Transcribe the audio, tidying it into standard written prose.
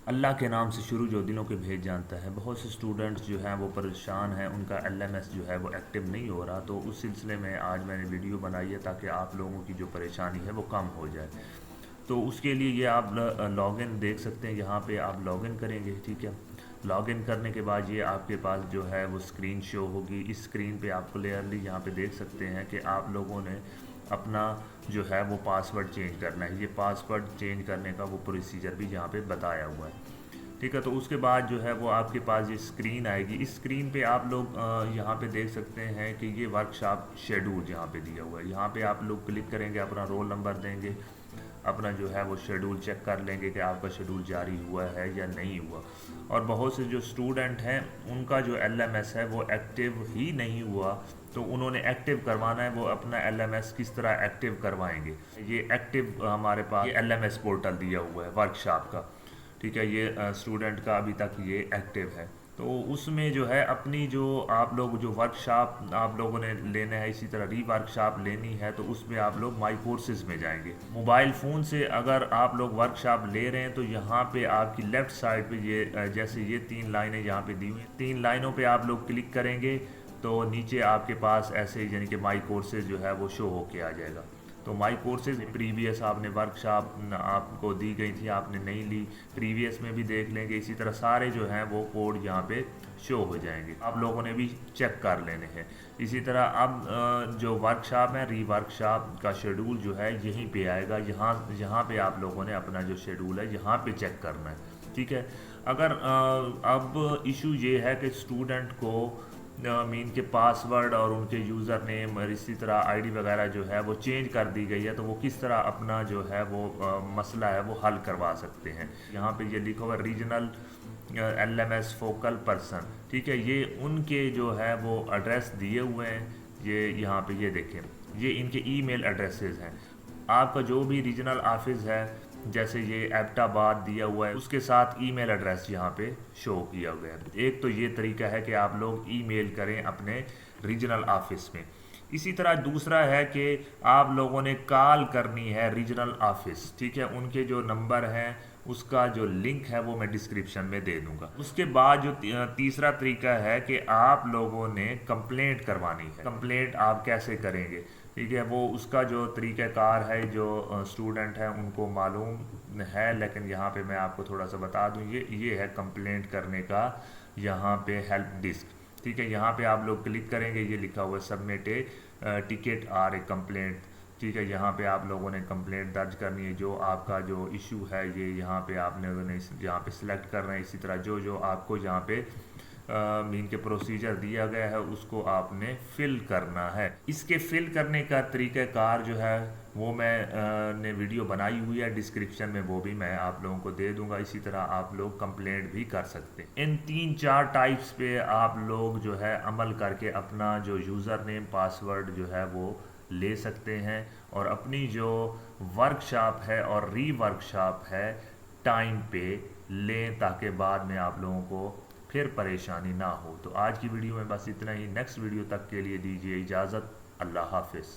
अल्लाह के नाम से शुरू जो दिलों के भेद जानता है। बहुत से स्टूडेंट्स जो हैं वो परेशान हैं, उनका LMS जो है वो एक्टिव नहीं हो रहा। तो उस सिलसिले में आज मैंने वीडियो बनाई है ताकि आप लोगों की जो परेशानी है वो कम हो जाए। तो उसके लिए ये आप लॉगिन देख सकते हैं, यहाँ पे आप लॉगिन करेंगे, ठीक है। लॉगिन करने के बाद ये आपके पास जो है वो स्क्रीन शो होगी। इस स्क्रीन पे आप क्लियरली यहाँ पे देख सकते हैं कि आप लोगों ने अपना जो है वो पासवर्ड चेंज करना है। ये पासवर्ड चेंज करने का वो प्रोसीजर भी यहाँ पे बताया हुआ है, ठीक है। तो उसके बाद जो है वो आपके पास ये स्क्रीन आएगी। इस स्क्रीन पे आप लोग यहाँ पे देख सकते हैं कि ये वर्कशॉप शेड्यूल यहाँ पे दिया हुआ है। यहाँ पे आप लोग क्लिक करेंगे, अपना रोल नंबर देंगे, अपना जो है वो शेड्यूल चेक कर लेंगे कि आपका शेड्यूल जारी हुआ है या नहीं हुआ। और बहुत से जो स्टूडेंट हैं उनका जो LMS है वो एक्टिव ही नहीं हुआ, तो उन्होंने एक्टिव करवाना है। वो अपना LMS किस तरह एक्टिव करवाएंगे, ये एक्टिव हमारे पास ये LMS पोर्टल दिया हुआ है वर्कशॉप का, ठीक है। ये स्टूडेंट का अभी तक ये एक्टिव है। तो उसमें जो है अपनी जो आप लोग जो वर्कशॉप आप लोगों ने लेना है, इसी तरह री वर्कशॉप लेनी है, तो उसमें आप लोग माई कोर्सेज में जाएंगे। मोबाइल फ़ोन से अगर आप लोग वर्कशॉप ले रहे हैं तो यहाँ पे आपकी लेफ़्ट साइड पे ये जैसे ये 3 लाइनें यहाँ पे दी हुई हैं, 3 लाइनों पे आप लोग क्लिक करेंगे तो नीचे आपके पास ऐसे यानी कि माई कोर्सेज जो है वो शो होके आ जाएगा। तो माई कोर्सेज प्रीवियस आपने वर्कशॉप आपको दी गई थी, आपने नहीं ली, प्रीवियस में भी देख लेंगे। इसी तरह सारे जो हैं वो कोड यहाँ पे शो हो जाएंगे, आप लोगों ने भी चेक कर लेने हैं। इसी तरह अब जो वर्कशॉप है, री वर्कशॉप का शेड्यूल जो है यहीं पे आएगा। यहाँ पे आप लोगों ने अपना जो शेड्यूल है यहाँ पे चेक करना है, ठीक है। अगर अब इशू ये है कि स्टूडेंट को मीन के पासवर्ड और उनके यूज़र नेम और इसी तरह ID वगैरह जो है वो चेंज कर दी गई है, तो वो किस तरह अपना जो है वो मसला है वो हल करवा सकते हैं। यहाँ पे ये लिखा हुआ रीजनल LMS फोकल पर्सन, ठीक है। ये उनके जो है वो एड्रेस दिए हुए हैं, ये यहाँ पे ये देखें, ये इनके ईमेल एड्रेसेस हैं। आपका जो भी रीजनल ऑफिस है, जैसे ये एबटाबाद दिया हुआ है, उसके साथ ईमेल एड्रेस यहाँ पे शो किया गया है। एक तो ये तरीका है कि आप लोग ईमेल करें अपने रीजनल ऑफिस में। इसी तरह दूसरा है कि आप लोगों ने कॉल करनी है रीजनल ऑफिस, ठीक है। उनके जो नंबर हैं उसका जो लिंक है वो मैं डिस्क्रिप्शन में दे दूंगा। उसके बाद जो तीसरा तरीका है कि आप लोगों ने कंप्लेंट करवानी है। कंप्लेंट आप कैसे करेंगे, ठीक है, वो उसका जो तरीक़ाकार है जो स्टूडेंट हैं उनको मालूम है, लेकिन यहाँ पे मैं आपको थोड़ा सा बता दूँ। ये है कंप्लेंट करने का यहाँ पे हेल्प डिस्क, ठीक है। यहाँ पे आप लोग क्लिक करेंगे, ये लिखा हुआ है submit a ticket or a complaint, ठीक है। यहाँ पे आप लोगों ने कंप्लेंट दर्ज करनी है। जो आपका जो इशू है ये यहाँ पे आपने यहाँ पे सिलेक्ट करना है। इसी तरह जो जो आपको यहाँ पे मीन के प्रोसीजर दिया गया है उसको आपने फिल करना है। इसके फिल करने का तरीक़ाकार जो है वो ने वीडियो बनाई हुई है, डिस्क्रिप्शन में वो भी मैं आप लोगों को दे दूंगा। इसी तरह आप लोग कंप्लेंट भी कर सकते हैं। इन 3-4 टाइप्स पे आप लोग जो है अमल करके अपना जो यूज़र नेम पासवर्ड जो है वो ले सकते हैं और अपनी जो वर्कशॉप है और री वर्कशॉप है टाइम पे लें, ताकि बाद में आप लोगों को फिर परेशानी ना हो। तो आज की वीडियो में बस इतना ही। नेक्स्ट वीडियो तक के लिए दीजिए इजाज़त। अल्लाह हाफिज़।